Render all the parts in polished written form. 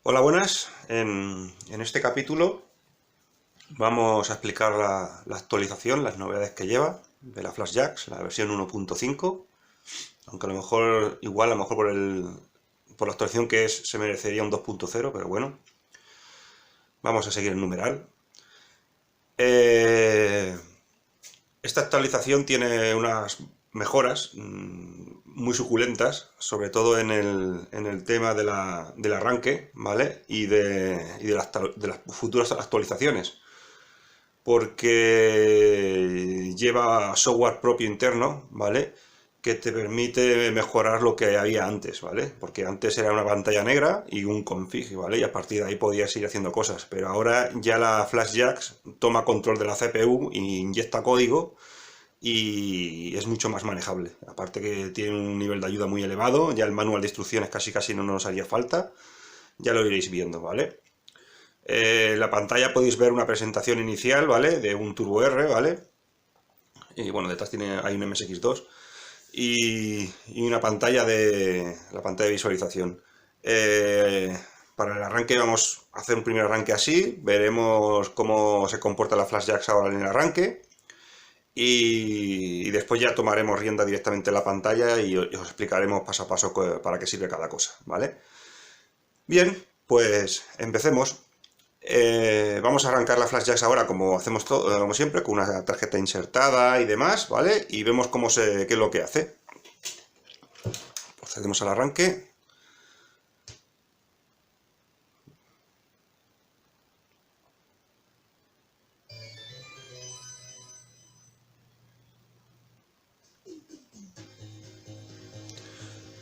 Hola, buenas. En este capítulo vamos a explicar la actualización, las novedades que lleva de la FlashJax, la versión 1.5, aunque a lo mejor, igual, a lo mejor por la actualización que es, se merecería un 2.0, pero bueno, vamos a seguir el numeral. Esta actualización tiene unas mejoras muy suculentas, sobre todo en el tema del arranque, ¿vale? Y de las futuras actualizaciones, porque lleva software propio interno, ¿vale? Que te permite mejorar lo que había antes, ¿vale? Porque antes era una pantalla negra y un config, ¿vale? Y a partir de ahí podías ir haciendo cosas, pero ahora ya la FlashJax toma control de la CPU e inyecta código y es mucho más manejable. Aparte que tiene un nivel de ayuda muy elevado, ya el manual de instrucciones casi no nos haría falta, ya lo iréis viendo, ¿vale? La pantalla podéis ver una presentación inicial, ¿vale? De un Turbo R, ¿vale? Y bueno, detrás hay un MSX2 y una pantalla la pantalla de visualización. Para el arranque vamos a hacer un primer arranque así, veremos cómo se comporta la FlashJax ahora en el arranque y después ya tomaremos rienda directamente en la pantalla y os explicaremos paso a paso para qué sirve cada cosa, ¿vale? Bien, pues empecemos. Vamos a arrancar la FlashJax ahora como hacemos todo, como siempre, con una tarjeta insertada y demás, ¿vale? Y vemos qué es lo que hace. Procedemos al arranque.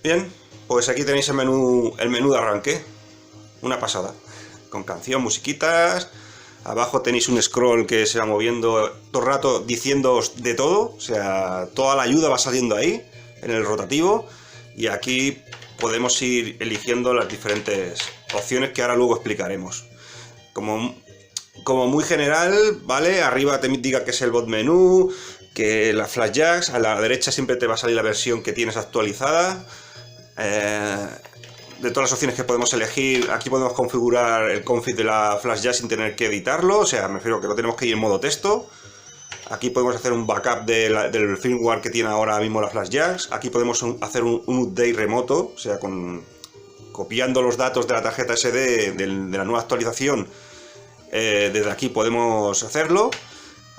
Bien, pues aquí tenéis el menú de arranque. Una pasada. Con canción, musiquitas. Abajo tenéis un scroll que se va moviendo todo el rato diciéndoos de todo. O sea, toda la ayuda va saliendo ahí, en el rotativo. Y aquí podemos ir eligiendo las diferentes opciones que ahora luego explicaremos. Como muy general, ¿vale? Arriba te indica que es el bot menú, que la FlashJax, a la derecha siempre te va a salir la versión que tienes actualizada. De todas las opciones que podemos elegir, aquí podemos configurar el config de la FlashJax sin tener que editarlo, o sea, me refiero que no tenemos que ir en modo texto. Aquí podemos hacer un backup del firmware que tiene ahora mismo la FlashJax. Aquí podemos hacer un update remoto, o sea, copiando los datos de la tarjeta SD de la nueva actualización. Desde aquí podemos hacerlo.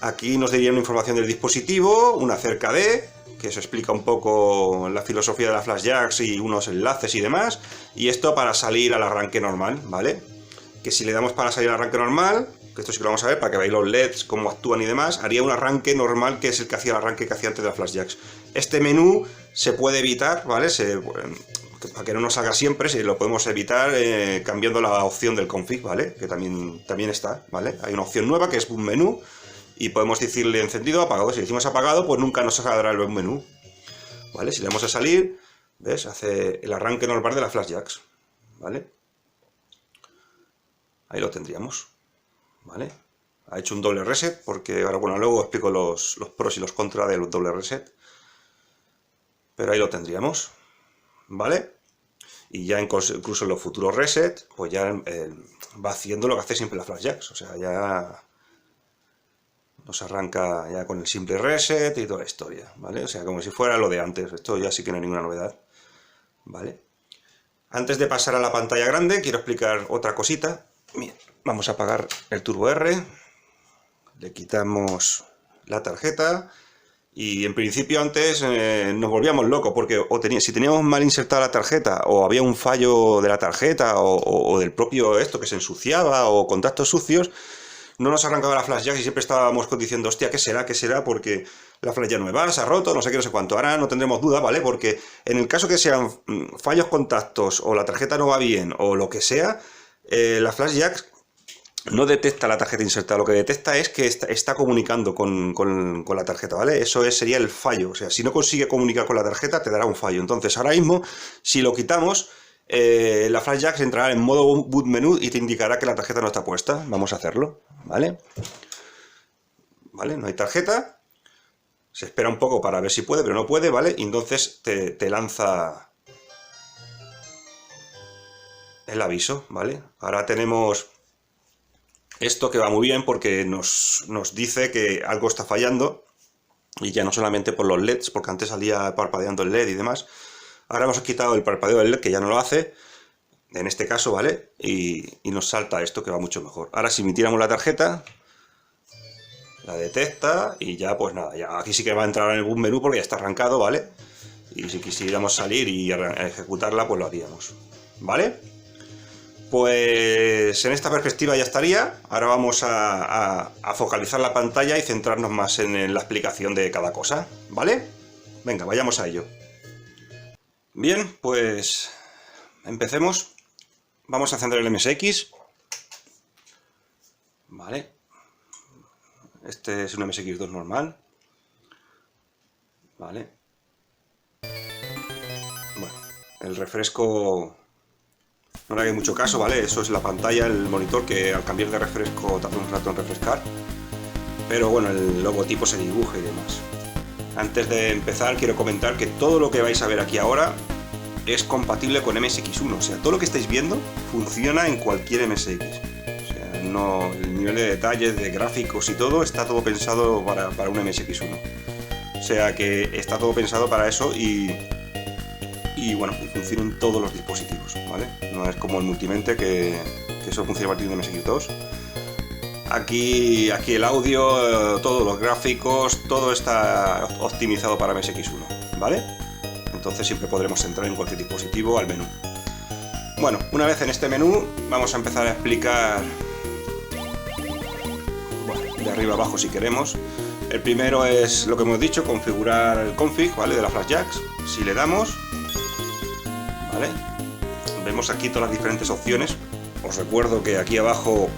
Aquí nos daría una información del dispositivo, una acerca de, que se explica un poco la filosofía de la FlashJax y unos enlaces y demás. Y esto para salir al arranque normal, ¿vale? Que si le damos para salir al arranque normal, que esto sí que lo vamos a ver para que veáis los LEDs, cómo actúan y demás, haría un arranque normal que es el que hacía el arranque que hacía antes de la FlashJax. Este menú se puede evitar, ¿vale? Para que no nos salga siempre, lo podemos evitar cambiando la opción del config, ¿vale? Que también está, ¿vale? Hay una opción nueva que es un menú y podemos decirle encendido o apagado. Si decimos apagado, pues nunca nos saldrá el menú, ¿vale? Si le damos a salir, ¿ves? Hace el arranque normal de la FlashJax, ¿vale? Ahí lo tendríamos, ¿vale? Ha hecho un doble reset, porque ahora, bueno, luego explico los pros y los contras del doble reset. Pero ahí lo tendríamos, ¿vale? Y ya incluso en los futuros reset, pues ya va haciendo lo que hace siempre la FlashJax. O sea, ya nos arranca ya con el simple reset y toda la historia, ¿vale? O sea, como si fuera lo de antes. Esto ya sí que no hay ninguna novedad, ¿vale? Antes de pasar a la pantalla grande, quiero explicar otra cosita. Bien, vamos a apagar el Turbo R. Le quitamos la tarjeta. Y en principio antes nos volvíamos locos, porque si teníamos mal insertada la tarjeta, o había un fallo de la tarjeta, o del propio esto que se ensuciaba, o contactos sucios, no nos arrancaba la FlashJax y siempre estábamos diciendo, hostia, ¿qué será? ¿Qué será? Porque la FlashJax no va, se ha roto, no sé qué, no sé cuánto. Ahora no tendremos duda, ¿vale? Porque en el caso que sean fallos contactos, o la tarjeta no va bien, o lo que sea, la FlashJax no detecta la tarjeta insertada, lo que detecta es que está comunicando con la tarjeta, ¿vale? Eso sería el fallo, o sea, si no consigue comunicar con la tarjeta te dará un fallo. Entonces ahora mismo, si lo quitamos, la FlashJax entrará en modo boot menú y te indicará que la tarjeta no está puesta. Vamos a hacerlo, ¿vale? ¿Vale? No hay tarjeta, se espera un poco para ver si puede, pero no puede, ¿vale? Y entonces te lanza el aviso, ¿vale? Ahora tenemos esto que va muy bien porque nos dice que algo está fallando, y ya no solamente por los LEDs, porque antes salía parpadeando el LED y demás. Ahora hemos quitado el parpadeo del LED, que ya no lo hace, en este caso, ¿vale? Y nos salta esto, que va mucho mejor. Ahora si emitiéramos la tarjeta, la detecta y ya pues nada, ya aquí sí que va a entrar en el boot menú porque ya está arrancado, ¿vale? Y si quisiéramos salir y ejecutarla, pues lo haríamos, ¿vale? Pues en esta perspectiva ya estaría. Ahora vamos a focalizar la pantalla y centrarnos más en la explicación de cada cosa, ¿vale? Venga, vayamos a ello. Bien, pues empecemos. Vamos a encender el MSX. Vale. Este es un MSX2 normal. Vale. Bueno, el refresco no le hagáis mucho caso, ¿vale? Eso es la pantalla, el monitor, que al cambiar de refresco tarda un rato en refrescar. Pero bueno, el logotipo se dibuja y demás. Antes de empezar, quiero comentar que todo lo que vais a ver aquí ahora es compatible con MSX1. O sea, todo lo que estáis viendo funciona en cualquier MSX. O sea, no, el nivel de detalles, de gráficos y todo, está todo pensado para un MSX1. O sea que está todo pensado para eso y bueno, funciona en todos los dispositivos, ¿vale? No es como el Multimente, que eso funciona a partir de MSX2. Aquí el audio, todos los gráficos, todo está optimizado para MSX1, ¿vale? Entonces siempre podremos entrar en cualquier dispositivo al menú. Bueno, una vez en este menú, vamos a empezar a explicar, bueno, de arriba abajo si queremos. El primero es lo que hemos dicho, configurar el config, ¿vale? De la Flash Jacks. Si le damos, ¿vale? Vemos aquí todas las diferentes opciones. Os recuerdo que aquí abajo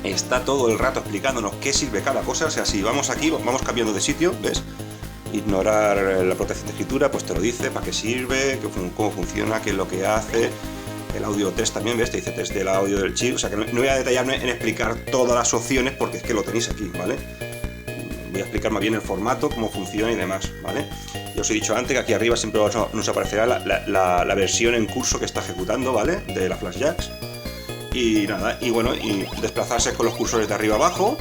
está todo el rato explicándonos qué sirve cada cosa. O sea, si vamos aquí, vamos cambiando de sitio, ¿ves? Ignorar la protección de escritura, pues te lo dice, para qué sirve, cómo funciona, qué es lo que hace. El audio test también, ¿ves? Te dice test del audio del chip. O sea, que no voy a detallarme en explicar todas las opciones porque es que lo tenéis aquí, ¿vale? Voy a explicar más bien el formato, cómo funciona y demás, ¿vale? Ya os he dicho antes que aquí arriba siempre nos aparecerá la versión en curso que está ejecutando, ¿vale? De la Flash Jacks. Y nada, y bueno, y desplazarse con los cursores de arriba abajo.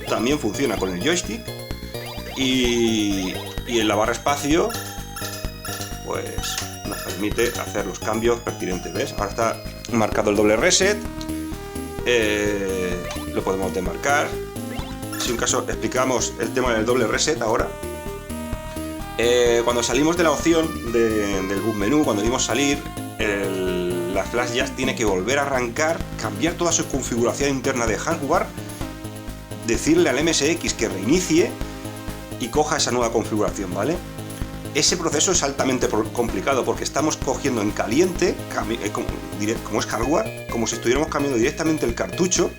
También funciona con el joystick. Y en la barra espacio, pues nos permite hacer los cambios pertinentes, ¿ves? Ahora está marcado el doble reset. Lo podemos demarcar. Si un caso explicamos el tema del doble reset ahora. Cuando salimos de la opción del boot menú, cuando dimos salir, la Flash Jacks tiene que volver a arrancar, cambiar toda su configuración interna de hardware, decirle al MSX que reinicie y coja esa nueva configuración, ¿vale? Ese proceso es altamente complicado porque estamos cogiendo en caliente, como es hardware, como si estuviéramos cambiando directamente el cartucho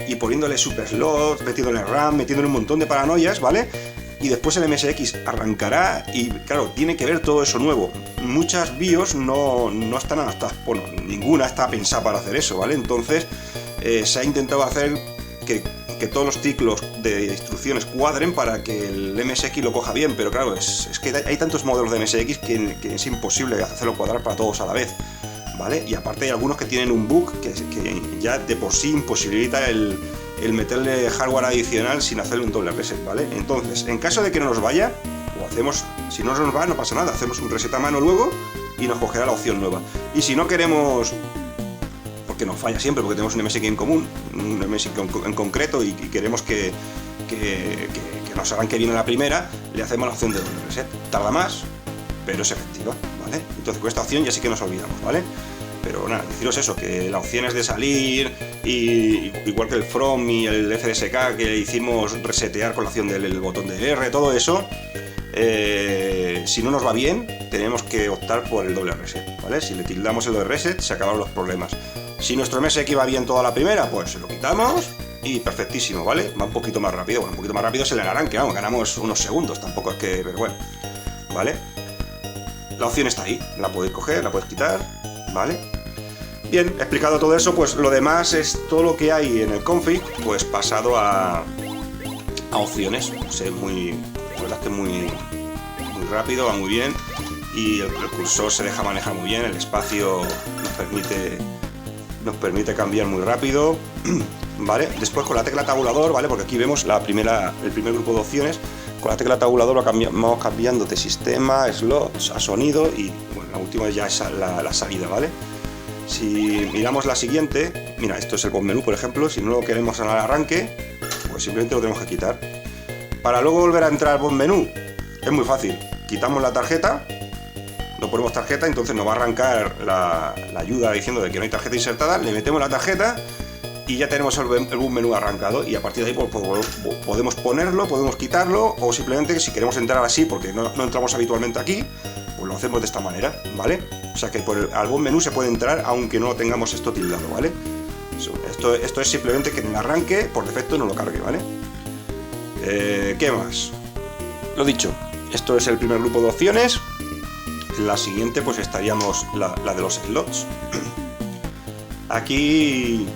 y poniéndole super slots, metiéndole RAM, metiéndole un montón de paranoias, ¿vale? Y después el MSX arrancará y, claro, tiene que ver todo eso nuevo. Muchas BIOS no están adaptadas, bueno, ninguna está pensada para hacer eso, ¿vale? Entonces se ha intentado hacer que todos los ciclos de instrucciones cuadren para que el MSX lo coja bien, pero claro, es que hay tantos modelos de MSX que es imposible hacerlo cuadrar para todos a la vez, ¿vale? Y aparte hay algunos que tienen un bug que ya de por sí imposibilita el meterle hardware adicional sin hacerle un doble reset, ¿vale? Entonces, en caso de que no nos vaya, o hacemos, si no nos va, no pasa nada, hacemos un reset a mano luego y nos cogerá la opción nueva. Y si no queremos, porque nos falla siempre, porque tenemos un MSX en común, un MSX en concreto y queremos que nos arranque bien a la primera, le hacemos la opción de doble reset. Tarda más, pero es efectiva, ¿vale? Entonces con esta opción ya sí que nos olvidamos, ¿vale? Pero nada, deciros eso, que la opción es de salir, y igual que el From y el FDSK que hicimos resetear con la opción del botón de R, todo eso, si no nos va bien, tenemos que optar por el doble reset, ¿vale? Si le tildamos el doble reset, se acaban los problemas. Si nuestro MSX va bien toda la primera, pues se lo quitamos y perfectísimo, ¿vale? Va un poquito más rápido, bueno, un poquito más rápido se le arranque, vamos, ganamos unos segundos, tampoco es que, pero bueno, ¿vale? La opción está ahí, la podéis coger, la podéis quitar, ¿vale? Bien, explicado todo eso, pues lo demás es todo lo que hay en el config, pues pasado a opciones. O sea, la verdad es que muy rápido, va muy bien, y el cursor se deja manejar muy bien, el espacio nos permite nos permite cambiar muy rápido, ¿vale? Después con la tecla tabulador, ¿vale? Porque aquí vemos el primer grupo de opciones. Con la tecla tabulador vamos cambiando de sistema, slots, a sonido y bueno, la última ya es la salida, ¿vale? Si miramos la siguiente, mira, esto es el boss menú, por ejemplo. Si no lo queremos al arranque, pues simplemente lo tenemos que quitar. Para luego volver a entrar al boss menú, es muy fácil. Quitamos la tarjeta, no ponemos tarjeta, entonces nos va a arrancar la ayuda diciendo de que no hay tarjeta insertada. Le metemos la tarjeta y ya tenemos el boss menú arrancado, y a partir de ahí pues, podemos ponerlo, podemos quitarlo, o simplemente si queremos entrar así porque no entramos habitualmente aquí, pues lo hacemos de esta manera, ¿vale? O sea que al boss menú se puede entrar aunque no tengamos esto tildado, ¿vale? Esto es simplemente que en el arranque por defecto no lo cargue, ¿vale? ¿Qué más? Lo dicho, esto es el primer grupo de opciones. En la siguiente pues estaríamos la de los slots. Aquí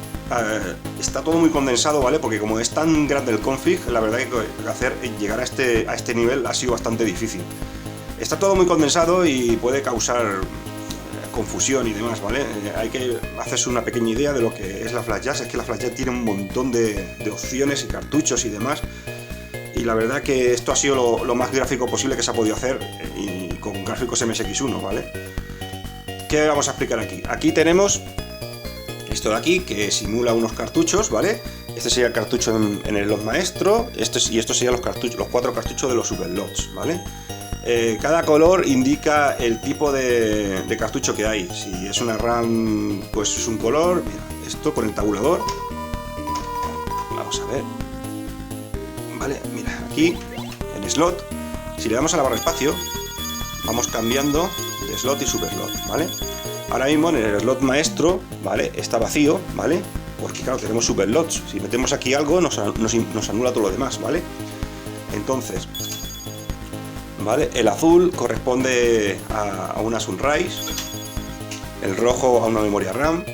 está todo muy condensado, ¿vale? Porque como es tan grande el config, la verdad que llegar a este nivel ha sido bastante difícil. Está todo muy condensado y puede causar confusión y demás, ¿vale? Hay que hacerse una pequeña idea de lo que es la Flash Jazz. Es que la Flash Jazz tiene un montón de opciones y cartuchos y demás, y la verdad que esto ha sido lo más gráfico posible que se ha podido hacer, y con gráficos MSX1, ¿vale? ¿Qué vamos a explicar aquí? Aquí tenemos esto de aquí, que simula unos cartuchos, ¿vale? Este sería el cartucho en el slot maestro, y estos serían los 4 cartuchos de los subslots, ¿vale? Cada color indica el tipo de cartucho que hay. Si es una RAM, pues es un color. Mira, esto con el tabulador. Vamos a ver. Vale, mira, aquí en slot, si le damos a la barra de espacio, vamos cambiando de slot y subslot, ¿vale? Ahora mismo en el slot maestro, ¿vale? Está vacío, ¿vale? Porque claro, tenemos subslots. Si metemos aquí algo, nos anula todo lo demás, ¿vale? Entonces, ¿vale? El azul corresponde a una Sunrise, el rojo a una memoria RAM,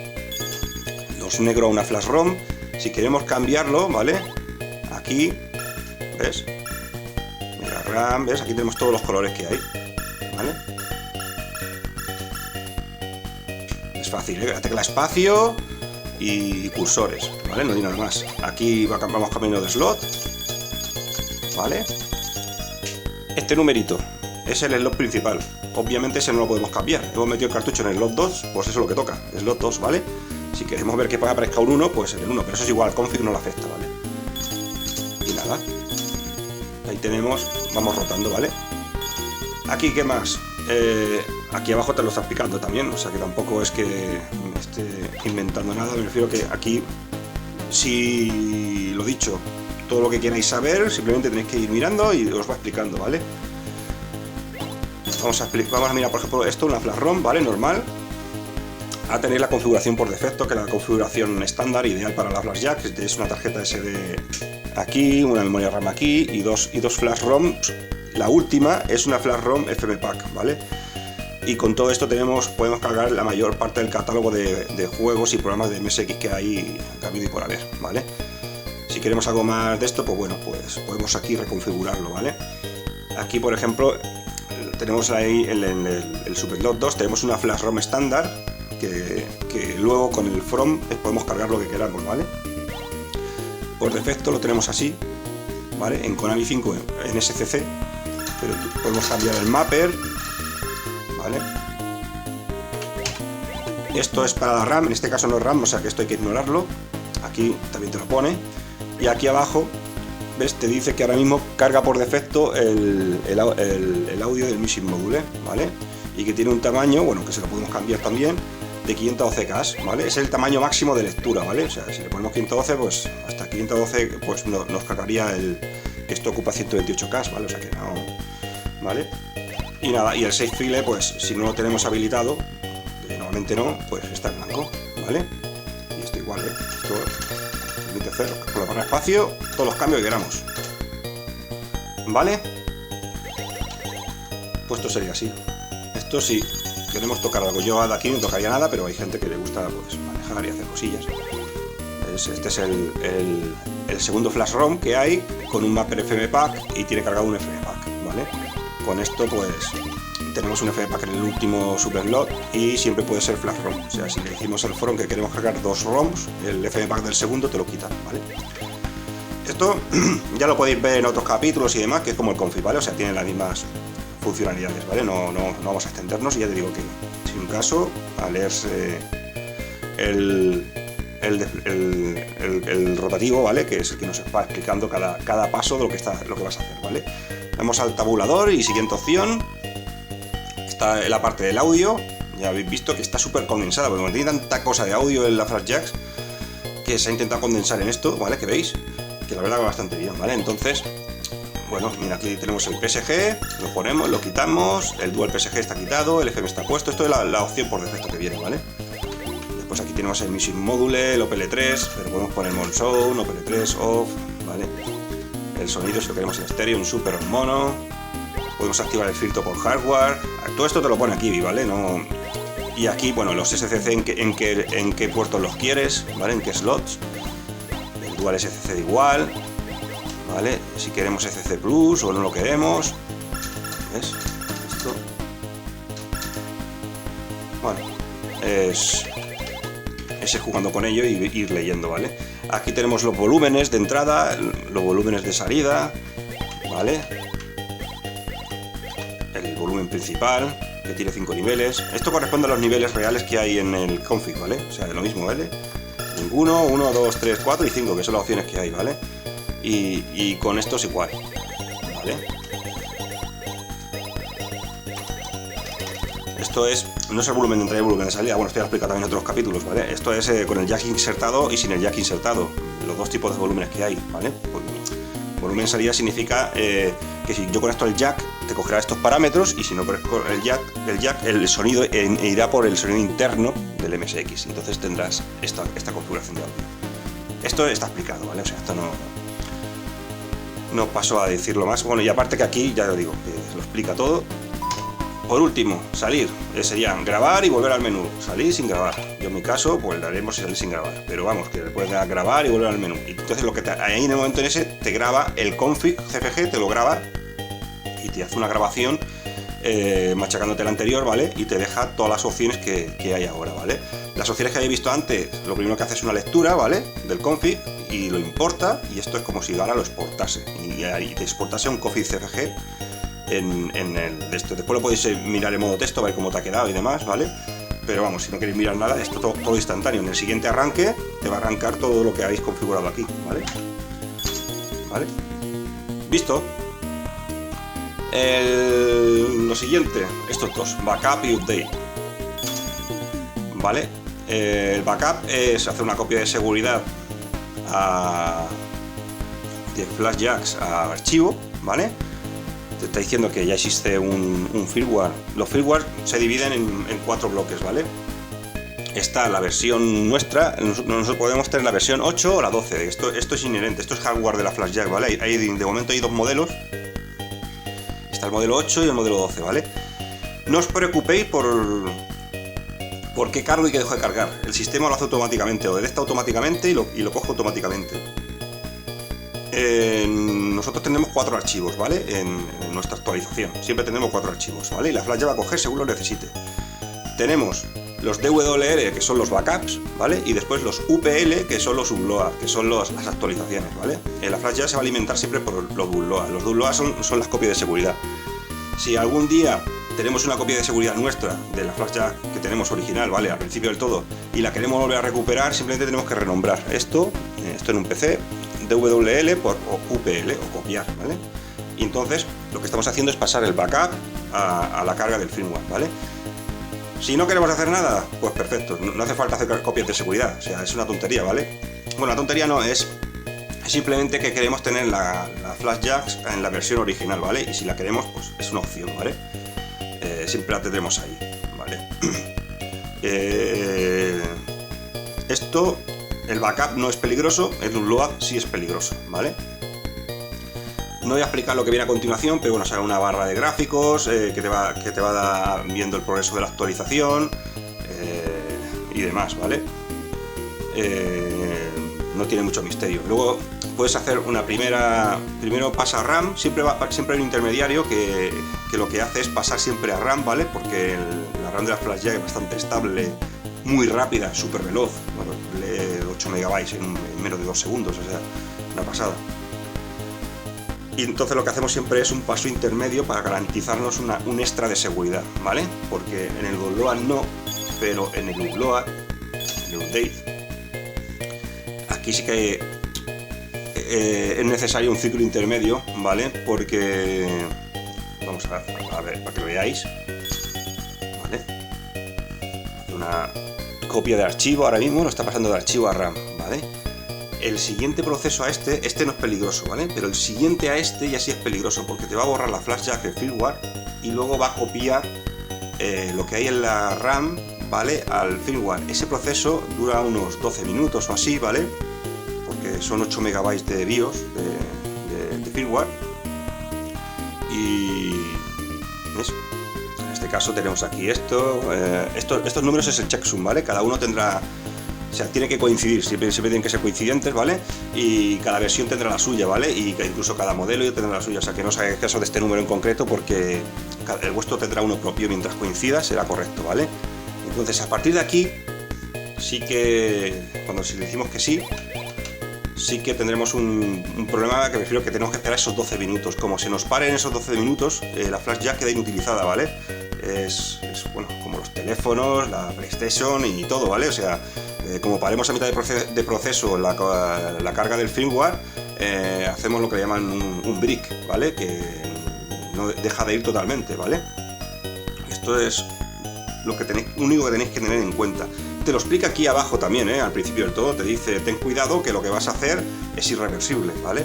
los negros a una flash ROM. Si queremos cambiarlo, ¿vale? Aquí, ¿ves? Mira, RAM, ¿ves? Aquí tenemos todos los colores que hay, ¿vale? Es fácil, ¿eh? La tecla espacio y cursores, ¿vale? No hay nada más. Aquí vamos cambiando de slot, ¿vale? Este numerito es el slot principal. Obviamente ese no lo podemos cambiar. Hemos metido el cartucho en el slot 2, pues eso es lo que toca, slot 2, ¿vale? Si queremos ver que aparezca un 1, pues en el 1, pero eso es igual, al config no le afecta, ¿vale? Y nada. Ahí tenemos, vamos rotando, ¿vale? Aquí, ¿qué más? Aquí abajo te lo está explicando también, o sea que tampoco es que me esté inventando nada. Me refiero que aquí, si lo dicho, todo lo que queráis saber, simplemente tenéis que ir mirando y os va explicando, ¿vale? Vamos a mirar, por ejemplo, esto, una flash ROM, ¿vale? Normal. A tener la configuración por defecto, que es la configuración estándar, ideal para la Flash Jack, que es una tarjeta SD aquí, una memoria RAM aquí y dos flash ROMs. La última es una flash ROM FMPack, ¿vale? Y con todo esto podemos cargar la mayor parte del catálogo de juegos y programas de MSX que hay habido y por haber, ¿vale? Si queremos algo más de esto, pues bueno, pues podemos aquí reconfigurarlo, ¿vale? Aquí, por ejemplo, tenemos ahí en el subslot 2, tenemos una flash ROM estándar que luego con el from podemos cargar lo que queramos, ¿vale? Por defecto lo tenemos así, ¿vale? En Konami 5 en SCC, pero podemos cambiar el mapper, ¿vale? Esto es para la RAM, en este caso no es RAM, o sea que esto hay que ignorarlo. Aquí también te lo pone. Y aquí abajo, ¿ves? Te dice que ahora mismo carga por defecto el audio del Music Module, ¿vale? Y que tiene un tamaño, bueno, que se lo podemos cambiar también, de 512K, ¿vale? Es el tamaño máximo de lectura, ¿vale? O sea, si le ponemos 512, pues hasta 512 pues nos cargaría que esto ocupa 128K, ¿vale? O sea que no, ¿vale? Y nada, y el save file, pues si no lo tenemos habilitado, normalmente no, pues está en blanco, ¿vale? Y esto igual, ¿eh? Esto permite hacer con la barra de espacio todos los cambios que queramos, ¿vale? Pues esto sería así. Esto sí, queremos tocar algo. Yo de aquí no tocaría nada, pero hay gente que le gusta pues manejar y hacer cosillas. Este es el segundo flash ROM que hay con un mapper FMPack y tiene cargado un FMPack, ¿vale? Con esto pues tenemos un FFmpeg en el último superslot y siempre puede ser flash ROM. O sea, si le decimos al from que queremos cargar 2 ROMs, el FFmpeg del segundo te lo quita, ¿vale? Esto ya lo podéis ver en otros capítulos y demás, que es como el config, ¿vale? O sea, tiene las mismas funcionalidades, ¿vale? No vamos a extendernos y ya te digo que si un caso, a leerse el rotativo, ¿vale? Que es el que nos va explicando cada paso de lo que vas a hacer, ¿vale? Vamos al tabulador y siguiente opción está en la parte del audio. Ya habéis visto que está súper condensada, porque como tiene tanta cosa de audio en la Flash Jacks, que se ha intentado condensar en esto, ¿vale? Que veis, que la verdad va bastante bien, ¿vale? Entonces, bueno, mira, aquí tenemos el PSG, lo ponemos, lo quitamos, el Dual PSG está quitado, el FM está puesto, esto es la opción por defecto que viene, ¿vale? Después aquí tenemos el Music Module, el OPL3, pero podemos poner Monsound, OPL3, Off, ¿vale? El sonido, si lo queremos en estéreo, un super o un mono, podemos activar el filtro por hardware, todo esto te lo pone aquí, ¿vale? No... Y aquí, bueno, los SCC en qué puertos los quieres, ¿vale? En qué slots. El Dual SCC igual, ¿vale? Si queremos SCC Plus o no lo queremos. ¿Ves? Esto. Bueno, es jugando con ello y ir leyendo, ¿vale? Aquí tenemos los volúmenes de entrada, los volúmenes de salida, ¿vale? El volumen principal, que tiene 5 niveles. Esto corresponde a los niveles reales que hay en el config, ¿vale? O sea, de lo mismo, ¿vale? Ninguno, 1, 2, 3, 4 y 5, que son las opciones que hay, ¿vale? Y con esto es igual, ¿vale? Esto no es el volumen de entrada y el volumen de salida, bueno, esto ya lo he explicado también en otros capítulos, ¿vale? Esto es con el jack insertado y sin el jack insertado, los dos tipos de volúmenes que hay, ¿vale? Pues, volumen de salida significa que si yo conecto el jack, te cogerá estos parámetros y si no conecto el jack, el sonido irá por el sonido interno del MSX, entonces tendrás esta configuración de audio. Esto está explicado, ¿vale? O sea, esto no paso a decirlo más. Bueno, y aparte que aquí, ya lo digo, que lo explica todo. Por último, salir, sería grabar y volver al menú. Salir sin grabar. Yo en mi caso, pues le haremos salir sin grabar. Pero vamos, que puedes grabar y volver al menú. Y entonces lo que ahí en el momento en ese te graba el config CFG, te lo graba y te hace una grabación machacándote el anterior, ¿vale? Y te deja todas las opciones que hay ahora, ¿vale? Las opciones que habéis visto antes, lo primero que hace es una lectura, ¿vale? Del config y lo importa y esto es como si ahora lo exportase y te exportase un config CFG en el de esto. Después lo podéis mirar en modo texto, ver cómo te ha quedado y demás, ¿vale? Pero vamos, si no queréis mirar nada, esto todo instantáneo. En el siguiente arranque te va a arrancar todo lo que habéis configurado aquí, ¿vale? ¿Vale? ¿Visto? Lo siguiente, estos dos, backup y update. ¿Vale? El backup es hacer una copia de seguridad de Flash Jacks a archivo, ¿vale? Te está diciendo que ya existe un firmware. Los firmware se dividen en 4 bloques, ¿vale? Está la versión nuestra, nosotros podemos tener la versión 8 o la 12. Esto es inherente, esto es hardware de la Flash Jack, ¿vale? De momento hay 2 modelos. Está el modelo 8 y el modelo 12, ¿vale? No os preocupéis por qué cargo y qué dejo de cargar. El sistema lo hace automáticamente, o detecta automáticamente y lo coge automáticamente. Nosotros tenemos 4 archivos, ¿vale? En nuestra actualización. Siempre tenemos 4 archivos, ¿vale? Y la Flash ya va a coger según lo necesite. Tenemos los DWL, que son los backups, ¿vale? Y después los UPL, que son los upload, que son las actualizaciones, ¿vale? La Flash ya se va a alimentar siempre por los upload. Los upload son las copias de seguridad. Si algún día tenemos una copia de seguridad nuestra de la Flash Jack que tenemos original, ¿vale? Al principio del todo, y la queremos volver a recuperar, simplemente tenemos que renombrar esto en un PC, DWL por UPL o copiar, ¿vale? Y entonces lo que estamos haciendo es pasar el backup a la carga del firmware, ¿vale? Si no queremos hacer nada, pues perfecto, no hace falta hacer copias de seguridad, o sea, es una tontería, ¿vale? Bueno, la tontería no es simplemente que queremos tener la Flash Jacks en la versión original, ¿vale? Y si la queremos, pues es una opción, ¿vale? Siempre la tendremos ahí, ¿vale? Esto, el backup no es peligroso, el upload sí es peligroso, ¿vale? No voy a explicar lo que viene a continuación, pero bueno, será una barra de gráficos que te va viendo el progreso de la actualización y demás, ¿vale? no tiene mucho misterio. Luego puedes hacer una primero pasa a RAM, siempre hay un intermediario que lo que hace es pasar siempre a RAM, ¿vale? Porque la RAM de la Flash Jack es bastante estable, muy rápida, súper veloz, bueno, lee 8 megabytes en menos de 2 segundos, o sea, una pasada. Y entonces lo que hacemos siempre es un paso intermedio para garantizarnos un extra de seguridad, ¿vale? Porque en el Upload no, pero en el Upload, el Update, aquí sí que es necesario un ciclo intermedio, ¿vale? Porque vamos a ver, para que lo veáis, ¿vale? Una copia de archivo ahora mismo, lo está pasando de archivo a RAM, ¿vale? El siguiente proceso a este no es peligroso, ¿vale? Pero el siguiente a este ya sí es peligroso, porque te va a borrar la Flash Jack del firmware y luego va a copiar lo que hay en la RAM, ¿vale? Al firmware. Ese proceso dura unos 12 minutos o así, ¿vale? Porque son 8 megabytes de BIOS de firmware. Y eso. En este caso tenemos aquí estos números es el checksum, ¿vale? Cada uno tendrá, o sea, tiene que coincidir, siempre tienen que ser coincidentes, ¿vale? Y cada versión tendrá la suya, ¿vale? Y incluso cada modelo tendrá la suya, o sea, que no os hagáis caso de este número en concreto porque el vuestro tendrá uno propio, mientras coincida será correcto, ¿vale? Entonces, a partir de aquí, sí que, si le decimos que sí que tendremos un problema, que me refiero que tenemos que esperar esos 12 minutos. Como se nos pare en esos 12 minutos, la Flash Jack queda inutilizada, ¿vale? Es bueno, como los teléfonos, la PlayStation y todo, ¿vale? O sea, como paremos a mitad de proceso la carga del firmware, hacemos lo que llaman un brick, ¿vale? Que no deja de ir totalmente, ¿vale? Esto es lo único que tenéis que tener en cuenta. Te lo explica aquí abajo también, al principio del todo, te dice, ten cuidado que lo que vas a hacer es irreversible, ¿vale?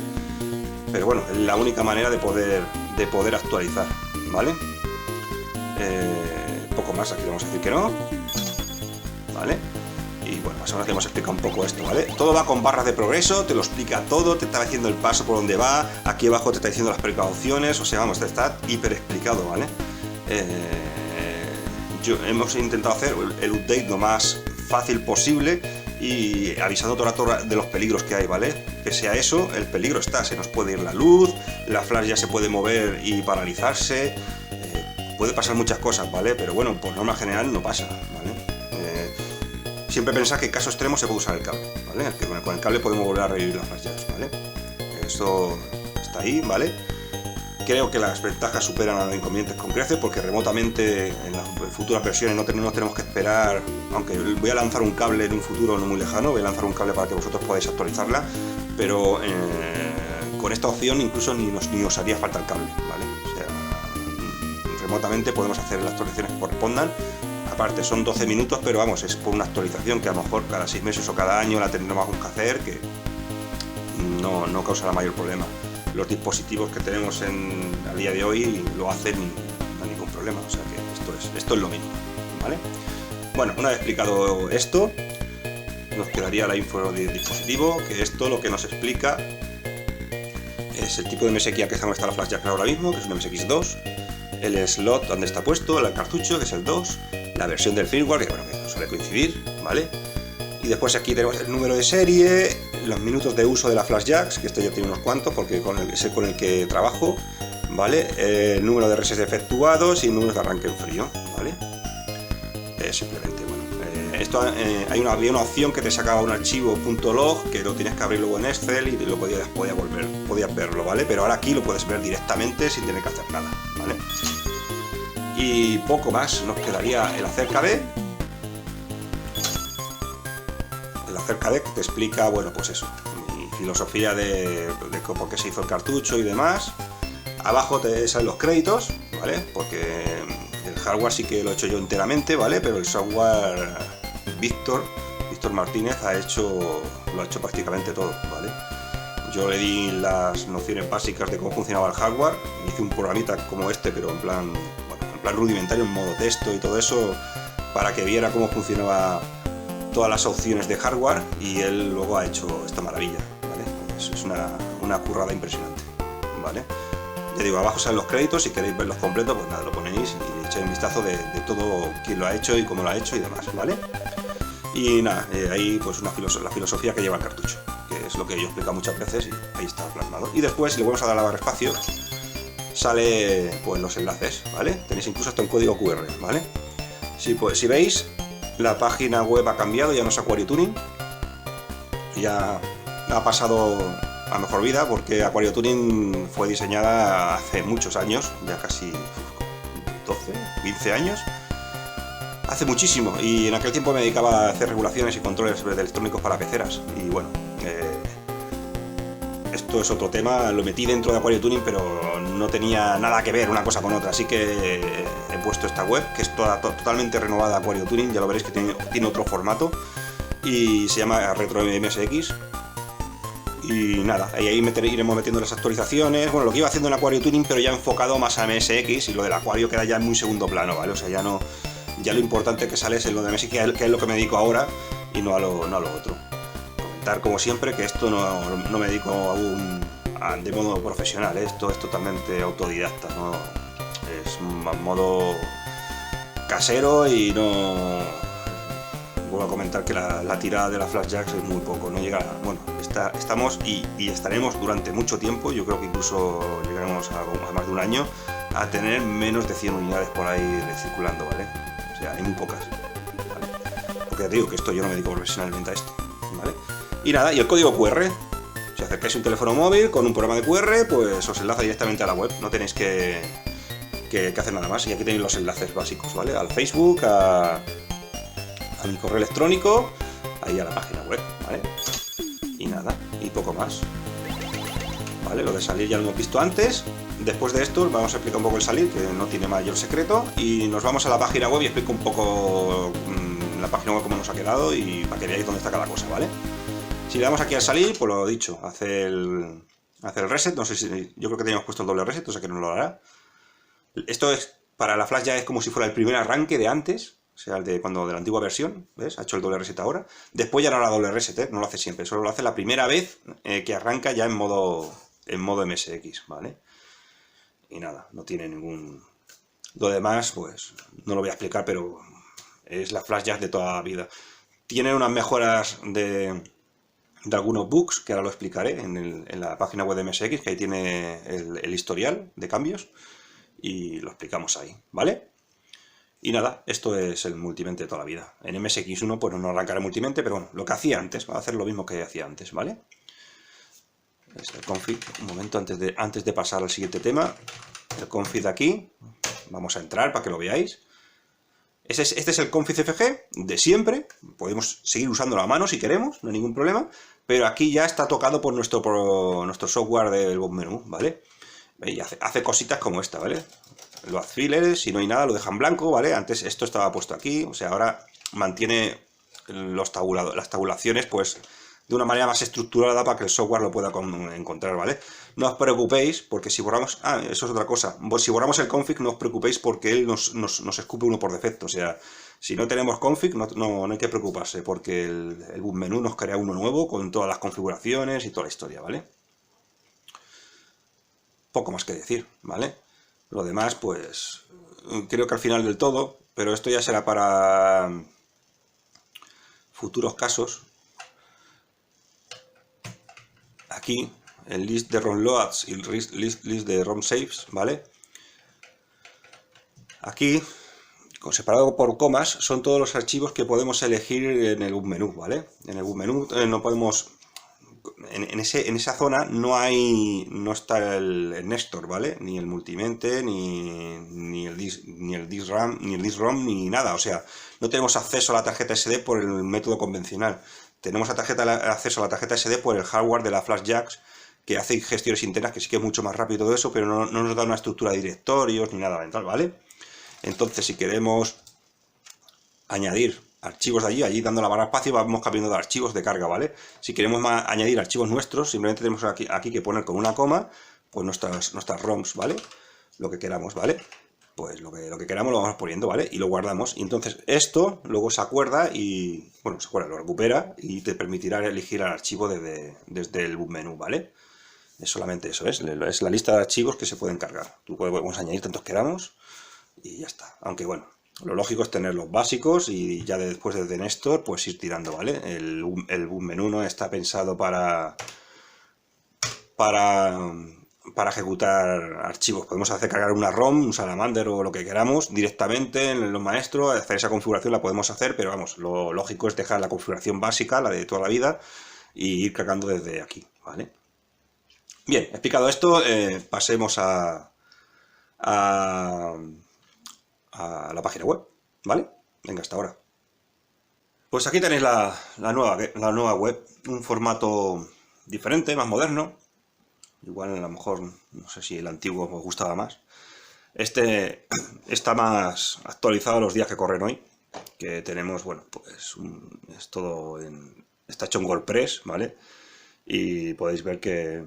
Pero bueno, es la única manera de poder actualizar, ¿vale? Poco más, aquí vamos a decir que no, ¿vale? Y bueno, más o menos te hemos explicado un poco esto, ¿vale? Todo va con barras de progreso, te lo explica todo, te está haciendo el paso por donde va, aquí abajo te está diciendo las precauciones, o sea, vamos, te está hiper explicado, ¿vale? Hemos intentado hacer el update lo más fácil posible y avisando todo el rato de los peligros que hay, ¿vale? Pese a eso, el peligro está, se nos puede ir la luz, la Flash ya se puede mover y paralizarse, puede pasar muchas cosas, ¿vale? Pero bueno, por norma general no pasa, ¿vale? Siempre pensad que en caso extremo se puede usar el cable, ¿vale? Que con el cable podemos volver a revivir las Flash Jacks, ¿vale? Esto está ahí, ¿vale? Creo que las ventajas superan a los inconvenientes con creces, porque remotamente en las futuras versiones no tenemos que esperar, aunque voy a lanzar un cable en un futuro no muy lejano, voy a lanzar un cable para que vosotros podáis actualizarla, pero con esta opción incluso ni os haría falta el cable, ¿vale? O sea, remotamente podemos hacer las actualizaciones que correspondan. Aparte son 12 minutos, pero vamos, es por una actualización que a lo mejor cada 6 meses o cada año la tendremos que hacer, que no causará mayor problema. Los dispositivos que tenemos a día de hoy lo hacen y no hay ningún problema, o sea que esto es lo mismo, ¿vale? Bueno, una vez explicado esto, nos quedaría la info del dispositivo, que esto lo que nos explica es el tipo de MSX que está la Flash Jack ahora mismo, que es un MSX2, el slot donde está puesto, el cartucho, que es el 2, la versión del firmware, que bueno, que no suele coincidir, ¿vale? Y después aquí tenemos el número de serie, los minutos de uso de la Flash Jacks, que esto ya tiene unos cuantos porque es el con el que trabajo, ¿vale? El número de resets efectuados y números de arranque en frío, ¿vale? Simplemente, bueno, esto había una opción que te sacaba un archivo .log que lo tienes que abrir luego en Excel y lo podías verlo, ¿vale? Pero ahora aquí lo puedes ver directamente sin tener que hacer nada, ¿vale? Y poco más, nos quedaría el acerca-de. Acerca de que te explica, bueno, pues eso, mi filosofía de por qué se hizo el cartucho y demás. Abajo te salen los créditos, ¿vale? Porque el hardware sí que lo he hecho yo enteramente, ¿vale? Pero el software, Víctor Martínez lo ha hecho prácticamente todo, ¿vale? Yo le di las nociones básicas de cómo funcionaba el hardware, hice un programita como este, pero en plan rudimentario, en modo texto y todo eso, para que viera cómo funcionaba todas las opciones de hardware, y él luego ha hecho esta maravilla, ¿vale? Es una currada impresionante, ¿vale? Ya digo, abajo salen los créditos, si queréis verlos completos, pues nada, lo ponéis y echáis un vistazo de todo quién lo ha hecho y cómo lo ha hecho y demás, ¿vale? Y nada, ahí pues la filosofía que lleva el cartucho. que es lo que yo he explicado muchas veces y ahí está plasmado. Y después, si le volvemos a dar a la barra espacio, sale pues los enlaces, ¿vale? Tenéis incluso hasta un código QR, ¿vale? Si veis, la página web ha cambiado, ya no es Aquario Tuning, ya ha pasado a mejor vida, porque Aquario Tuning fue diseñada hace muchos años, ya casi 12, 15 años, hace muchísimo, y en aquel tiempo me dedicaba a hacer regulaciones y controles electrónicos para peceras, y bueno, esto es otro tema, lo metí dentro de Aquario Tuning, pero no tenía nada que ver una cosa con otra, así que he puesto esta web, que es totalmente renovada Aquario Tuning, ya lo veréis que tiene otro formato, y se llama Retro MSX. Y nada, ahí iremos metiendo las actualizaciones, bueno, lo que iba haciendo en Aquario Tuning, pero ya enfocado más a MSX, y lo del Aquario queda ya en muy segundo plano, ¿vale? O sea, ya lo importante que sale es en lo de MSX, que es lo que me dedico ahora, y no a lo otro. Comentar, como siempre, que esto no me dedico aún de modo profesional, esto es totalmente autodidacta, ¿no? Es modo casero y no... Vuelvo a comentar que la tirada de la Flash Jacks es muy poco, no llega, bueno, estamos y estaremos durante mucho tiempo, yo creo que incluso llegaremos a más de un año, a tener menos de 100 unidades por ahí circulando, ¿vale? O sea, hay muy pocas, ¿vale? Porque ya te digo que esto yo no me dedico profesionalmente a esto, ¿vale? Y nada, y el código QR, si acercáis un teléfono móvil con un programa de QR, pues os enlaza directamente a la web, no tenéis que hacer nada más, y aquí tenéis los enlaces básicos, ¿vale? Al Facebook, a mi correo electrónico, ahí a la página web, ¿vale? Y nada, y poco más, ¿vale? Lo de salir ya lo hemos visto antes. Después de esto vamos a explicar un poco el salir, que no tiene mayor secreto, y nos vamos a la página web y explico un poco la página web cómo nos ha quedado y para que veáis dónde está cada cosa, ¿vale? Si le damos aquí al salir, pues lo dicho, hace el reset, no sé si, yo creo que teníamos puesto el doble reset, o sea que no lo hará. Esto es, para la Flash ya es como si fuera el primer arranque de antes, o sea, de la antigua versión, ¿ves? Ha hecho el doble reset ahora. Después ya no hará doble reset, ¿eh? No lo hace siempre, solo lo hace la primera vez que arranca ya en modo MSX, ¿vale? Y nada, no tiene ningún... Lo demás, pues, no lo voy a explicar, pero es la Flash Jack de toda la vida. Tiene unas mejoras de algunos bugs, que ahora lo explicaré en la página web de MSX, que ahí tiene el historial de cambios, y lo explicamos ahí, ¿vale? Y nada, esto es el multimente de toda la vida. En MSX1 pues no arrancará multimente, pero bueno, lo que hacía antes, va a hacer lo mismo que hacía antes, ¿vale? Este config, un momento antes de pasar al siguiente tema. El config de aquí, vamos a entrar para que lo veáis. Este es el config CFG de siempre, podemos seguir usándolo a mano si queremos, no hay ningún problema, pero aquí ya está tocado por nuestro software del boot menú, ¿vale? Y hace cositas como esta, ¿vale? Los fillers, si no hay nada, lo dejan blanco, ¿vale? Antes esto estaba puesto aquí, o sea, ahora mantiene las tabulaciones, pues, de una manera más estructurada para que el software lo pueda encontrar, ¿vale? No os preocupéis, porque si borramos... Ah, eso es otra cosa. Si borramos el config, no os preocupéis porque él nos escupe uno por defecto, o sea, si no tenemos config, no hay que preocuparse, porque el boot menú nos crea uno nuevo con todas las configuraciones y toda la historia, ¿vale? Poco más que decir, ¿vale? Lo demás, pues, creo que al final del todo, pero esto ya será para futuros casos. Aquí, el list de ROM loads y el list de ROM saves, ¿vale? Aquí, separado por comas, son todos los archivos que podemos elegir en el boot menú, ¿vale? En el boot menú no podemos... En esa zona no está el Nestor, ¿vale? Ni el multimente, ni el disk RAM, ni el disk ROM, ni nada. O sea, no tenemos acceso a la tarjeta SD por el método convencional. Tenemos acceso a la tarjeta SD por el hardware de la Flash Jacks, que hace gestiones internas, que sí que es mucho más rápido todo eso, pero no nos da una estructura de directorios ni nada mental, ¿vale? Entonces, si queremos añadir archivos de allí dando la barra espacio vamos cambiando de archivos de carga, ¿vale? Si queremos añadir archivos nuestros, simplemente tenemos aquí que poner con una coma, pues nuestras ROMs, ¿vale? Lo que queramos, ¿vale? Pues lo que queramos lo vamos poniendo, ¿vale? Y lo guardamos. Y entonces esto luego se acuerda y, bueno, lo recupera y te permitirá elegir el archivo desde el boot menú, ¿vale? Es solamente eso, es la lista de archivos que se pueden cargar. Tú podemos añadir tantos queramos y ya está. Aunque bueno, Lo lógico es tener los básicos y ya después desde Néstor pues ir tirando, ¿vale? El boom menú no está pensado para, para ejecutar archivos. Podemos hacer cargar una ROM, un Salamander o lo que queramos directamente en los maestros, hacer esa configuración la podemos hacer, pero vamos, lo lógico es dejar la configuración básica, la de toda la vida, y ir cargando desde aquí, ¿vale? Bien, explicado esto, pasemos a, a la página web, ¿vale? Venga, hasta ahora. Pues aquí tenéis la nueva web, un formato diferente, más moderno. Igual a lo mejor, no sé si el antiguo os gustaba más. Este está más actualizado a los días que corren hoy, que tenemos, bueno, pues es todo está hecho en WordPress, ¿vale? Y podéis ver que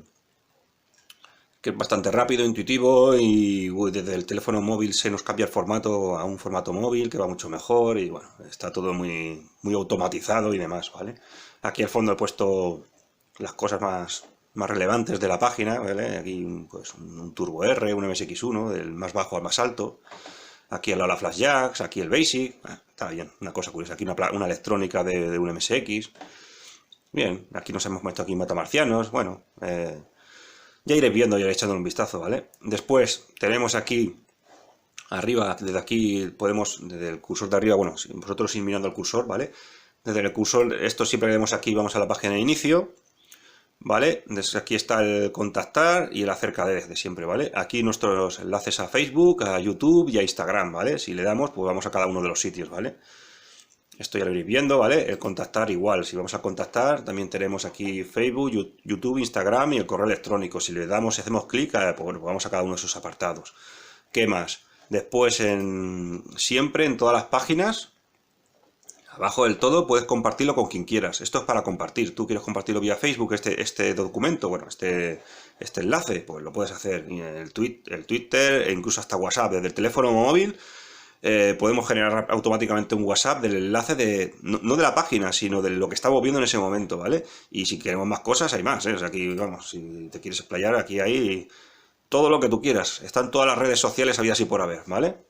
es bastante rápido, intuitivo y desde el teléfono móvil se nos cambia el formato a un formato móvil que va mucho mejor y bueno, está todo muy automatizado y demás, ¿vale? Aquí al fondo he puesto las cosas más relevantes de la página, ¿vale? Aquí pues un Turbo R, un MSX1, del más bajo al más alto. Aquí al lado la Flash Jacks, aquí el Basic. Está bien, una cosa curiosa. Aquí una electrónica de un MSX. Bien, aquí nos hemos metido aquí matamarcianos. Bueno, ya iréis viendo, ya iréis echando un vistazo, ¿vale? Después tenemos aquí arriba, desde aquí podemos, desde el cursor de arriba, bueno, si vosotros ir mirando el cursor, ¿vale? Desde el cursor, esto siempre que vemos aquí, vamos a la página de inicio, ¿vale? Desde aquí está el contactar y el acerca de siempre, ¿vale? Aquí nuestros enlaces a Facebook, a YouTube y a Instagram, ¿vale? Si le damos, pues vamos a cada uno de los sitios, ¿vale? Esto ya lo iréis viendo, ¿vale? El contactar igual, si vamos a contactar, también tenemos aquí Facebook, YouTube, Instagram y el correo electrónico. Si le damos y hacemos clic, pues bueno, vamos a cada uno de esos apartados. ¿Qué más? Después, siempre en todas las páginas, abajo del todo, puedes compartirlo con quien quieras. Esto es para compartir. Tú quieres compartirlo vía Facebook, este documento, bueno, este enlace, pues lo puedes hacer en el Twitter e incluso hasta WhatsApp, desde el teléfono móvil. Podemos generar automáticamente un WhatsApp del enlace no de la página, sino de lo que estamos viendo en ese momento, ¿vale? Y si queremos más cosas, hay más, ¿eh? O sea, aquí, vamos, si te quieres explayar, aquí hay todo lo que tú quieras. Están todas las redes sociales habidas y por haber, ¿vale?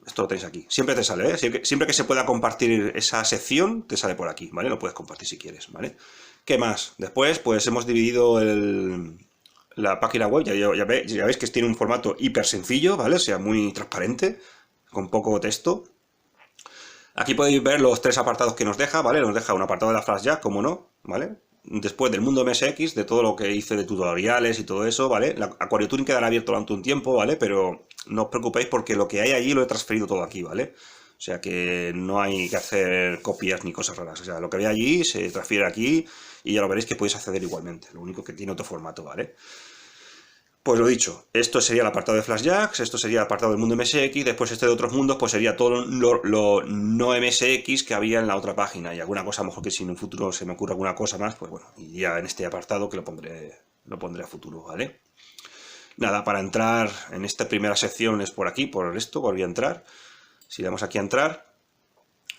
Esto lo tenéis aquí. Siempre te sale, ¿eh? Siempre que se pueda compartir esa sección, te sale por aquí, ¿vale? Lo puedes compartir si quieres, ¿vale? ¿Qué más? Después, pues hemos dividido la página web, ya veis que tiene un formato hiper sencillo, ¿vale? O sea, muy transparente, con poco texto. Aquí podéis ver los tres apartados que nos deja, ¿vale? Nos deja un apartado de la Flash Jack, como no, ¿vale? Después del mundo MSX, de todo lo que hice de tutoriales y todo eso, ¿vale? La AquarioTuning quedará abierto durante un tiempo, ¿vale? Pero no os preocupéis porque lo que hay allí lo he transferido todo aquí, ¿vale? O sea que no hay que hacer copias ni cosas raras. O sea, lo que ve allí se transfiere aquí y ya lo veréis que podéis acceder igualmente. Lo único que tiene otro formato, ¿vale? Pues lo dicho, esto sería el apartado de Flash Jacks, esto sería el apartado del mundo MSX, después este de otros mundos, pues sería todo lo no MSX que había en la otra página. Y alguna cosa, a lo mejor que si en un futuro se me ocurre alguna cosa más, pues bueno, iría en este apartado que lo pondré a futuro, ¿vale? Nada, para entrar en esta primera sección es por aquí, por esto, volví a entrar. Si le damos aquí a entrar,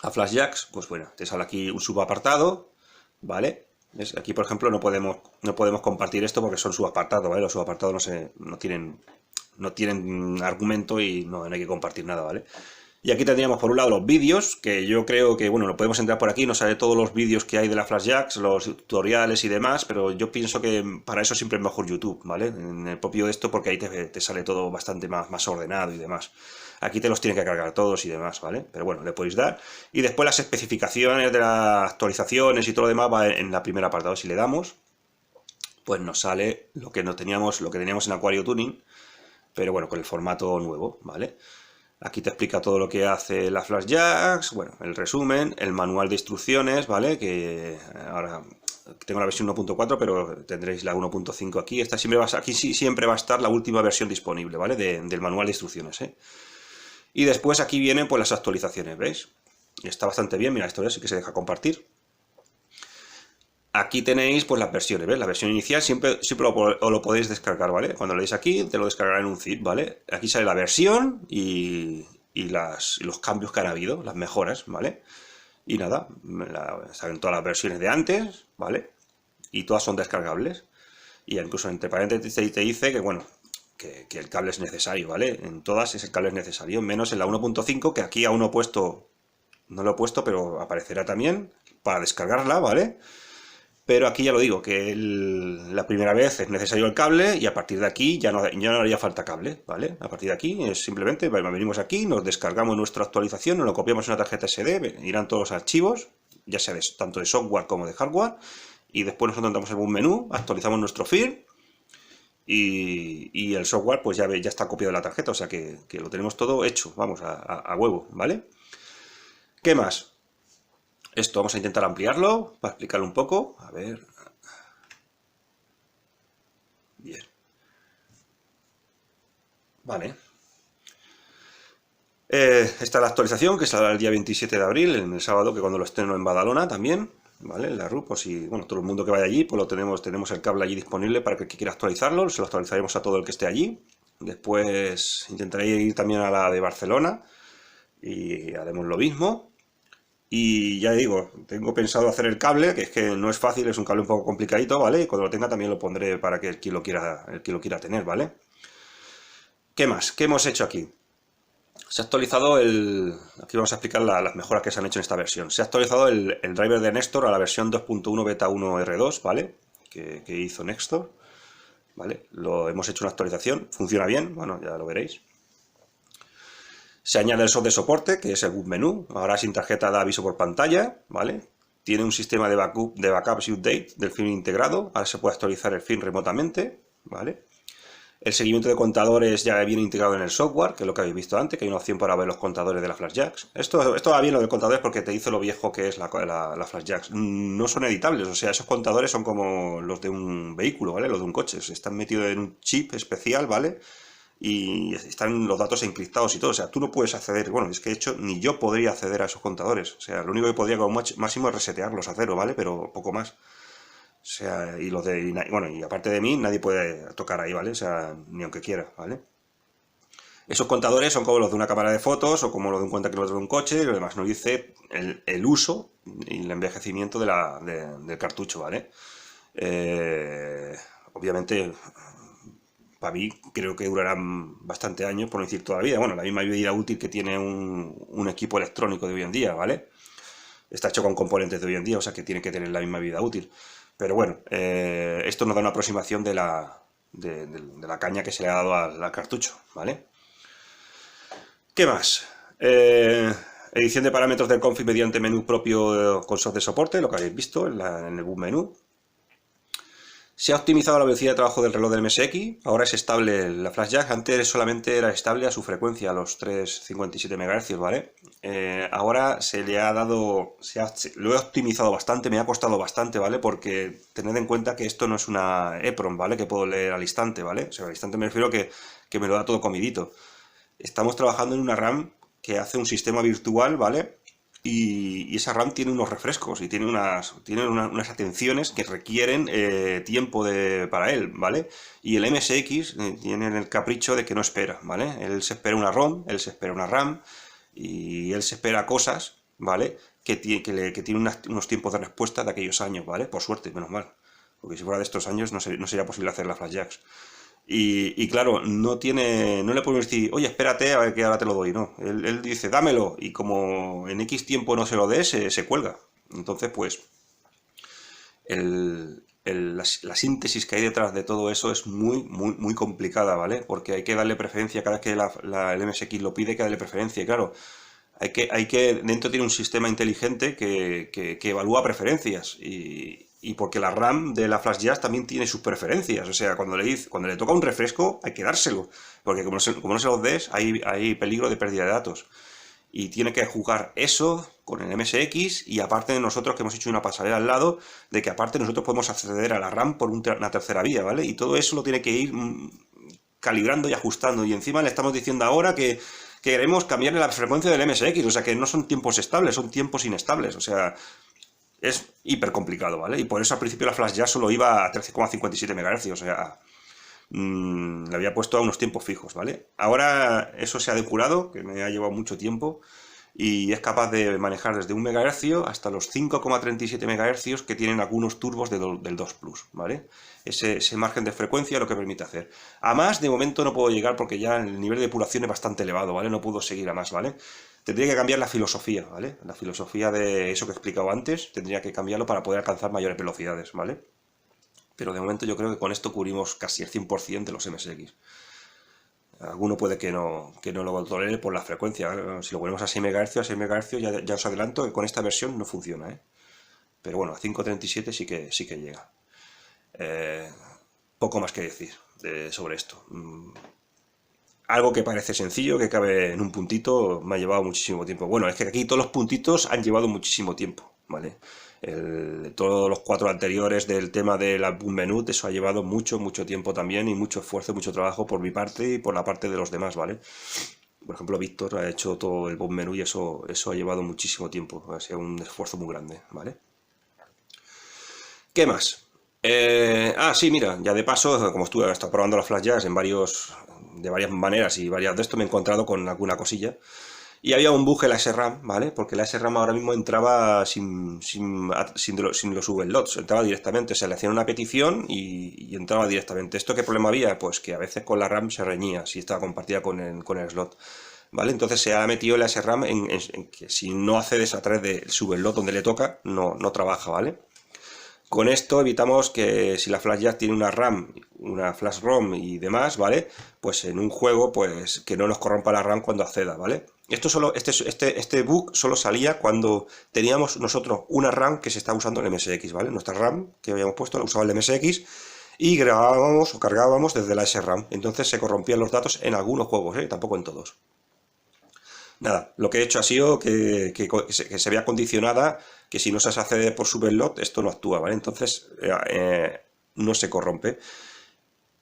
a Flash Jacks, pues bueno, te sale aquí un subapartado, ¿vale? ¿Ves? Aquí, por ejemplo, no podemos compartir esto porque son subapartados, ¿vale? Los subapartados no tienen argumento y no hay que compartir nada, ¿vale? Y aquí tendríamos por un lado los vídeos, que yo creo que, bueno, lo podemos entrar por aquí, nos sale todos los vídeos que hay de la Flash Jacks, los tutoriales y demás, pero yo pienso que para eso siempre es mejor YouTube, ¿vale? En el propio esto, porque ahí te sale todo bastante más ordenado y demás. Aquí te los tiene que cargar todos y demás, ¿vale? Pero bueno, le podéis dar. Y después las especificaciones de las actualizaciones y todo lo demás va en la primera apartado. Si le damos, pues nos sale lo que teníamos en AquarioTuning, pero bueno, con el formato nuevo, ¿vale? Aquí te explica todo lo que hace la Flash Jacks, bueno, el resumen, el manual de instrucciones, ¿vale? Que ahora tengo la versión 1.4, pero tendréis la 1.5 aquí. Aquí siempre va a estar la última versión disponible, ¿vale? Del manual de instrucciones, ¿eh? Y después aquí vienen pues las actualizaciones, ¿veis? Está bastante bien, mira, esto sí que se deja compartir. Aquí tenéis pues las versiones, ¿ves? La versión inicial siempre os lo podéis descargar, ¿vale? Cuando le deis aquí, te lo descargará en un zip, ¿vale? Aquí sale la versión y los cambios que han habido, las mejoras, ¿vale? Y nada, salen todas las versiones de antes, ¿vale? Y todas son descargables. Y incluso entre paréntesis te dice que, bueno, que el cable es necesario, ¿vale? En todas el cable es necesario, menos en la 1.5, que aquí aún no he puesto, no lo he puesto, pero aparecerá también para descargarla, ¿vale? Pero aquí ya lo digo, que la primera vez es necesario el cable y a partir de aquí ya no haría falta cable, ¿vale? A partir de aquí es simplemente, venimos aquí, nos descargamos nuestra actualización, nos lo copiamos en una tarjeta SD, irán todos los archivos, ya sea tanto de software como de hardware, y después nosotros entramos en un menú, actualizamos nuestro firmware y el software pues ya está copiado de la tarjeta, o sea que lo tenemos todo hecho, vamos, a huevo, ¿vale? ¿Qué más? Esto vamos a intentar ampliarlo para explicarlo un poco. A ver. Bien. Vale. Esta es la actualización, que saldrá el día 27 de abril, en el sábado, que cuando lo estreno en Badalona también, ¿vale? En la RU, pues si, bueno, todo el mundo que vaya allí, pues tenemos el cable allí disponible para que el que quiera actualizarlo, se lo actualizaremos a todo el que esté allí. Después intentaré ir también a la de Barcelona y haremos lo mismo. Y ya digo, tengo pensado hacer el cable, que es que no es fácil, es un cable un poco complicadito, ¿vale? Y cuando lo tenga también lo pondré para que el que lo quiera tener, ¿vale? ¿Qué más? ¿Qué hemos hecho aquí? Se ha actualizado Aquí vamos a explicar las mejoras que se han hecho en esta versión. Se ha actualizado el driver de Nextor a la versión 2.1 beta 1 R2, ¿vale? Que hizo Nextor, ¿vale? Hemos hecho una actualización, funciona bien, bueno, ya lo veréis. Se añade el soft de soporte, que es el boot menú. Ahora sin tarjeta da aviso por pantalla, ¿vale? Tiene un sistema de backups y update del firmware integrado. Ahora se puede actualizar el firmware remotamente, ¿vale? El seguimiento de contadores ya viene integrado en el software, que es lo que habéis visto antes, que hay una opción para ver los contadores de la FlashJacks. Esto va bien lo del contador porque te dice lo viejo que es la FlashJacks. No son editables, o sea, esos contadores son como los de un vehículo, ¿vale? Los de un coche. Están metidos en un chip especial, ¿vale? Y están los datos encriptados y todo, o sea, tú no puedes acceder, bueno, es que de hecho ni yo podría acceder a esos contadores, o sea, lo único que podría como máximo es resetearlos a cero, ¿vale? Pero poco más. O sea, bueno, y aparte de mí nadie puede tocar ahí, ¿vale? O sea, ni aunque quiera, ¿vale? Esos contadores son como los de una cámara de fotos o como los de un cuenta kilómetros de un coche y lo demás nos dice el uso y el envejecimiento del cartucho, ¿vale? Obviamente para mí creo que durarán bastante años, por no decir todavía. Bueno, la misma vida útil que tiene un equipo electrónico de hoy en día, ¿vale? Está hecho con componentes de hoy en día, o sea que tiene que tener la misma vida útil. Pero bueno, esto nos da una aproximación de la caña que se le ha dado al cartucho, ¿vale? ¿Qué más? Edición de parámetros del config mediante menú propio con soft de soporte, lo que habéis visto en el boot menú. Se ha optimizado la velocidad de trabajo del reloj del MSX, ahora es estable la FlashJack, antes solamente era estable a su frecuencia, a los 357 MHz, ¿vale? Ahora se le ha dado, lo he optimizado bastante, me ha costado bastante, ¿vale? Porque tened en cuenta que esto no es una EEPROM, ¿vale? Que puedo leer al instante, ¿vale? O sea, al instante me refiero que me lo da todo comidito. Estamos trabajando en una RAM que hace un sistema virtual, ¿vale? Y esa RAM tiene unos refrescos y tiene unas atenciones que requieren tiempo para él, ¿vale? Y el MSX tiene el capricho de que no espera, ¿vale? Él se espera una ROM, él se espera una RAM y él se espera cosas, ¿vale? Que tienen unos tiempos de respuesta de aquellos años, ¿vale? Por suerte, menos mal. Porque si fuera de estos años no sería posible hacer las FlashJacks. Y claro, no le podemos decir, oye, espérate a ver que ahora te lo doy, no. Él dice, dámelo, y como en X tiempo no se lo dé, se cuelga. Entonces, pues, la síntesis que hay detrás de todo eso es muy, muy, muy complicada, ¿vale? Porque hay que darle preferencia, cada vez que el MSX lo pide, hay que darle preferencia, y claro. Dentro tiene un sistema inteligente que evalúa preferencias y porque la RAM de la FlashJack también tiene sus preferencias, o sea, cuando le toca un refresco hay que dárselo, porque como no se los des hay peligro de pérdida de datos. Y tiene que jugar eso con el MSX y aparte de nosotros que hemos hecho una pasarela al lado, de que aparte nosotros podemos acceder a la RAM por una tercera vía, ¿vale? Y todo eso lo tiene que ir calibrando y ajustando. Y encima le estamos diciendo ahora que queremos cambiarle la frecuencia del MSX, o sea que no son tiempos estables, son tiempos inestables, o sea, es hiper complicado, ¿vale? Y por eso al principio la FlashJack solo iba a 13,57 MHz, o sea, le había puesto a unos tiempos fijos, ¿vale? Ahora eso se ha depurado, que me ha llevado mucho tiempo, y es capaz de manejar desde 1 MHz hasta los 5,37 MHz que tienen algunos turbos del 2 Plus, ¿vale? Ese margen de frecuencia es lo que permite hacer. A más, de momento no puedo llegar porque ya el nivel de depuración es bastante elevado, ¿vale? No puedo seguir a más, ¿vale? Tendría que cambiar la filosofía, ¿vale? La filosofía de eso que he explicado antes, tendría que cambiarlo para poder alcanzar mayores velocidades, ¿vale? Pero de momento yo creo que con esto cubrimos casi el 100% de los MSX. Alguno puede que no lo tolere por la frecuencia. Si lo ponemos a 6 MHz, ya os adelanto que con esta versión no funciona, ¿eh? Pero bueno, a 5.37 sí que llega. Poco más que decir sobre esto. Algo que parece sencillo, que cabe en un puntito, me ha llevado muchísimo tiempo. Bueno, es que aquí todos los puntitos han llevado muchísimo tiempo, ¿vale? Todos los 4 anteriores del tema del álbum menú, eso ha llevado mucho tiempo también, y mucho esfuerzo, mucho trabajo por mi parte y por la parte de los demás, ¿vale? Por ejemplo, Víctor ha hecho todo el boom menú y eso ha llevado muchísimo tiempo, ha sido un esfuerzo muy grande, ¿vale? ¿Qué más? Sí, mira, ya de paso, como estuve hasta probando las flash jacks de varias maneras y varias de esto, me he encontrado con alguna cosilla. Y había un bug en la SRAM, ¿vale? Porque la SRAM ahora mismo entraba sin los overloads, entraba directamente, se le hacía una petición y entraba directamente. ¿Esto qué problema había? Pues que a veces con la RAM se reñía, si estaba compartida con el slot, ¿vale? Entonces se ha metido la SRAM en que si no accedes a través del subslot donde le toca, no trabaja, ¿vale? Con esto evitamos que si la flash jack tiene una RAM, una flash ROM y demás, ¿vale? Pues en un juego, pues que no nos corrompa la RAM cuando acceda, ¿vale? Este bug solo salía cuando teníamos nosotros una RAM que se está usando en el MSX, ¿vale? Nuestra RAM que habíamos puesto la usaba el MSX y grabábamos o cargábamos desde la SRAM. Entonces se corrompían los datos en algunos juegos, ¿eh? Tampoco en todos. Nada, lo que he hecho ha sido que se vea condicionada, que si no se accede por subslot, esto no actúa, ¿vale? Entonces no se corrompe.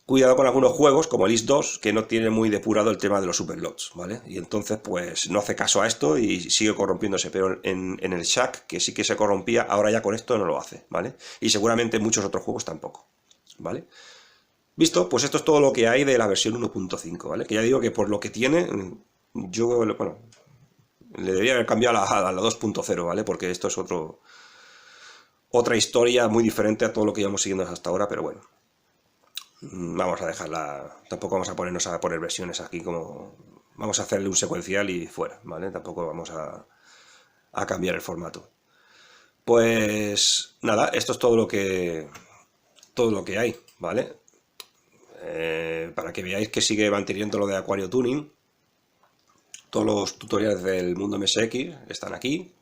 Cuidado con algunos juegos, como el IS-2, que no tiene muy depurado el tema de los subslots, ¿vale? Y entonces, pues, no hace caso a esto y sigue corrompiéndose. Pero en el Shaq, que sí que se corrompía, ahora ya con esto no lo hace, ¿vale? Y seguramente en muchos otros juegos tampoco, ¿vale? Visto, pues esto es todo lo que hay de la versión 1.5, ¿vale? Que ya digo que por lo que tiene, yo, bueno, le debería haber cambiado a la 2.0, ¿vale? Porque esto es otra historia muy diferente a todo lo que llevamos siguiendo hasta ahora, pero bueno. Vamos a dejarla, tampoco vamos a ponernos a poner versiones aquí como... Vamos a hacerle un secuencial y fuera, ¿vale? Tampoco vamos a cambiar el formato. Pues nada, esto es todo lo que hay, ¿vale? Para que veáis que sigue manteniendo lo de Aquario Tuning. Todos los tutoriales del mundo MSX están aquí,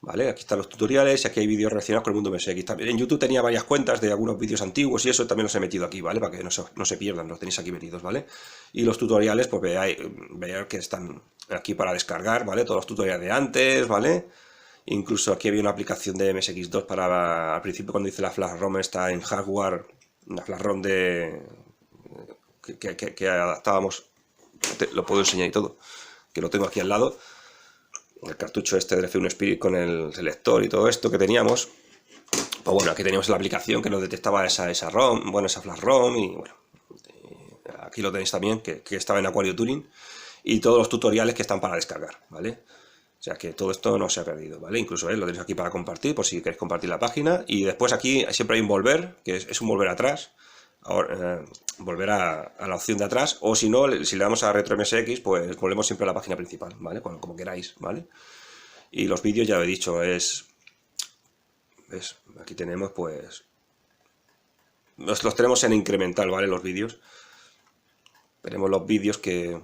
¿vale? Aquí están los tutoriales y aquí hay vídeos relacionados con el mundo MSX. También en YouTube tenía varias cuentas de algunos vídeos antiguos y eso también los he metido aquí, ¿vale? Para que no se pierdan, los tenéis aquí metidos, ¿vale? Y los tutoriales, pues veáis que están aquí para descargar, ¿vale? Todos los tutoriales de antes, ¿vale? Incluso aquí había una aplicación de MSX2 para, al principio cuando hice la flash ROM está en hardware, una flash ROM que adaptábamos, lo puedo enseñar y todo, que lo tengo aquí al lado, el cartucho este del F1 Spirit con el selector y todo esto que teníamos. Pues bueno, aquí teníamos la aplicación que nos detectaba esa ROM, bueno, esa flash ROM, y bueno, aquí lo tenéis también, que estaba en Aquario Tuning, y todos los tutoriales que están para descargar, ¿vale? O sea que todo esto no se ha perdido, ¿vale? Incluso lo tenéis aquí para compartir, por si queréis compartir la página, y después aquí siempre hay un volver, que es un volver atrás, ahora, volver a la opción de atrás, o si no, si le damos a Retro MSX, pues volvemos siempre a la página principal, ¿vale? Como queráis, ¿vale? Y los vídeos, ya lo he dicho, ¿ves? Aquí tenemos, pues... Los tenemos en incremental, ¿vale? Los vídeos. Tenemos los vídeos que...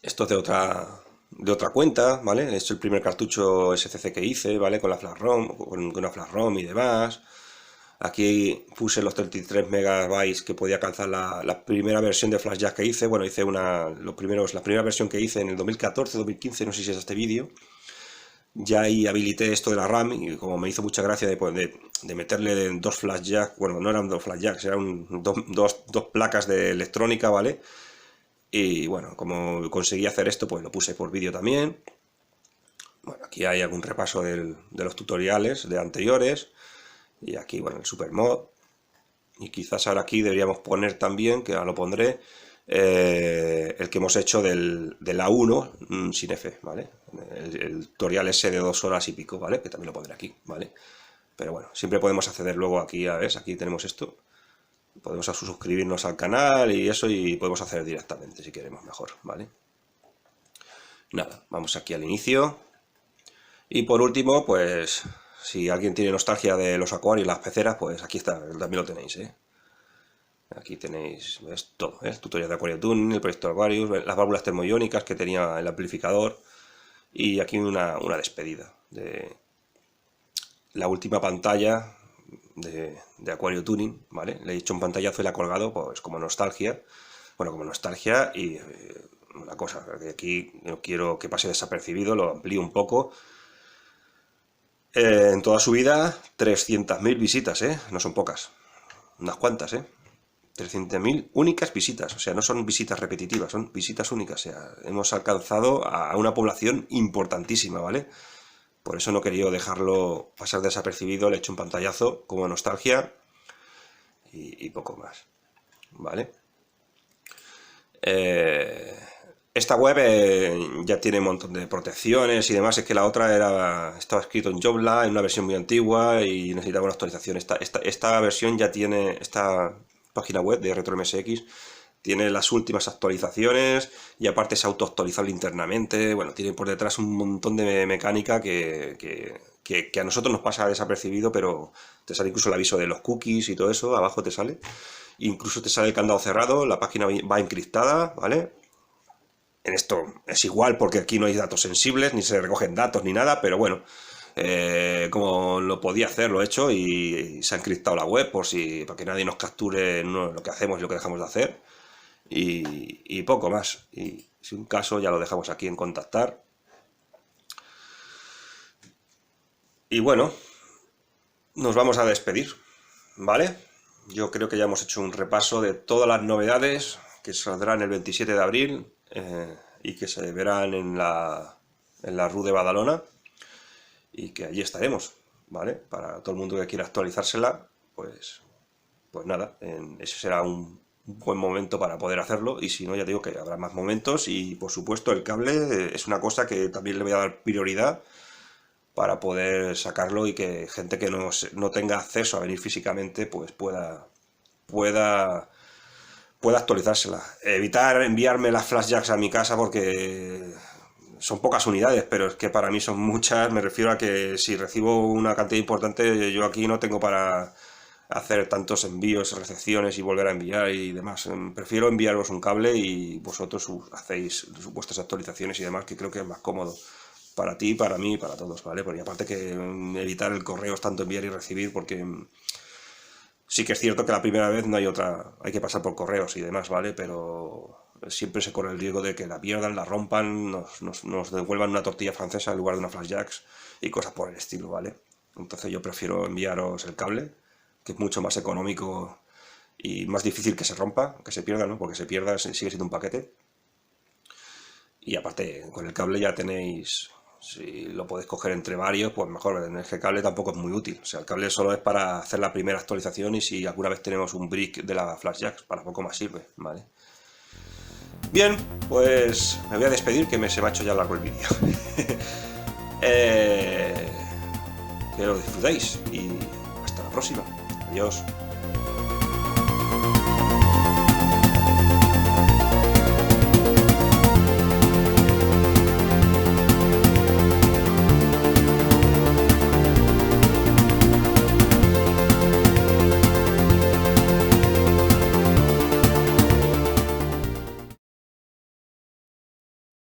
Esto es de otra cuenta, ¿vale? Es el primer cartucho SCC que hice, ¿vale? Con la flash ROM, con una flash ROM y demás. Aquí puse los 33 megabytes que podía alcanzar la primera versión de Flash Jack que hice. Bueno, hice la primera versión que hice en el 2014, 2015, no sé si es este vídeo. Ya ahí habilité esto de la RAM y como me hizo mucha gracia de meterle dos Flash Jack, bueno, no eran dos Flash Jacks, eran dos placas de electrónica, ¿vale? Y bueno, como conseguí hacer esto, pues lo puse por vídeo también. Bueno, aquí hay algún repaso de los tutoriales de anteriores. Y aquí, bueno, el Supermod. Y quizás ahora aquí deberíamos poner también, que ahora lo pondré, el que hemos hecho del A1 sin F, ¿vale? El tutorial ese de 2 horas y pico, ¿vale? Que también lo pondré aquí, ¿vale? Pero bueno, siempre podemos acceder luego aquí, ¿ves? Aquí tenemos esto. Podemos suscribirnos al canal y eso, y podemos hacer directamente si queremos mejor, ¿vale? Nada, vamos aquí al inicio. Y por último, pues, si alguien tiene nostalgia de los acuarios y las peceras, pues aquí está, también lo tenéis, ¿eh? Aquí tenéis, ¿ves? Todo, ¿eh? Tutorial de Aquario Tuning, el proyecto Aquarius, las válvulas termoiónicas que tenía el amplificador, y aquí una despedida de la última pantalla de Aquario Tuning, ¿vale? Le he hecho un pantallazo y la he colgado, pues como nostalgia. Bueno, como nostalgia y una cosa, que aquí no quiero que pase desapercibido, lo amplío un poco. En toda su vida, 300.000 visitas, ¿eh? No son pocas, unas cuantas, ¿eh? 300.000 únicas visitas, o sea, no son visitas repetitivas, son visitas únicas, o sea, hemos alcanzado a una población importantísima, ¿vale? Por eso no he querido dejarlo pasar desapercibido, le he hecho un pantallazo como nostalgia y poco más, ¿vale? Esta web ya tiene un montón de protecciones y demás. Es que la otra estaba escrito en Joomla, en una versión muy antigua y necesitaba una actualización. Esta versión ya tiene, esta página web de RetroMSX tiene las últimas actualizaciones y aparte es autoactualizable internamente. Bueno, tiene por detrás un montón de mecánica que a nosotros nos pasa desapercibido, pero te sale incluso el aviso de los cookies y todo eso, abajo te sale. Incluso te sale el candado cerrado, la página va encriptada, ¿vale? En esto es igual porque aquí no hay datos sensibles, ni se recogen datos ni nada, pero bueno, como lo podía hacer, lo he hecho y se ha encriptado la web para que nadie nos capture lo que hacemos y lo que dejamos de hacer y poco más. Y si un caso ya lo dejamos aquí en contactar. Y bueno, nos vamos a despedir, ¿vale? Yo creo que ya hemos hecho un repaso de todas las novedades que saldrán el 27 de abril y que se verán en la RU de Badalona y que allí estaremos, ¿vale? Para todo el mundo que quiera actualizársela, pues nada, ese será un buen momento para poder hacerlo y si no, ya digo que habrá más momentos y por supuesto el cable es una cosa que también le voy a dar prioridad para poder sacarlo y que gente que no tenga acceso a venir físicamente pues pueda actualizársela. Evitar enviarme las flashjacks a mi casa porque son pocas unidades, pero es que para mí son muchas. Me refiero a que si recibo una cantidad importante, yo aquí no tengo para hacer tantos envíos, recepciones y volver a enviar y demás. Prefiero enviaros un cable y vosotros hacéis vuestras actualizaciones y demás, que creo que es más cómodo para ti, para mí y para todos, ¿vale? Porque aparte que evitar el correo es tanto enviar y recibir, porque sí que es cierto que la primera vez no hay otra, hay que pasar por correos y demás, ¿vale? Pero siempre se corre el riesgo de que la pierdan, la rompan, nos devuelvan una tortilla francesa en lugar de una flashjacks y cosas por el estilo, ¿vale? Entonces yo prefiero enviaros el cable, que es mucho más económico y más difícil que se rompa, que se pierda, ¿no? Porque se pierda sigue siendo un paquete. Y aparte, con el cable ya tenéis, si lo podéis coger entre varios, pues mejor. En el cable tampoco es muy útil. O sea, el cable solo es para hacer la primera actualización y si alguna vez tenemos un brick de la flashjacks, para poco más sirve, ¿vale? Bien, pues me voy a despedir, que se me ha hecho ya largo el vídeo. Que lo disfrutéis y hasta la próxima. Adiós.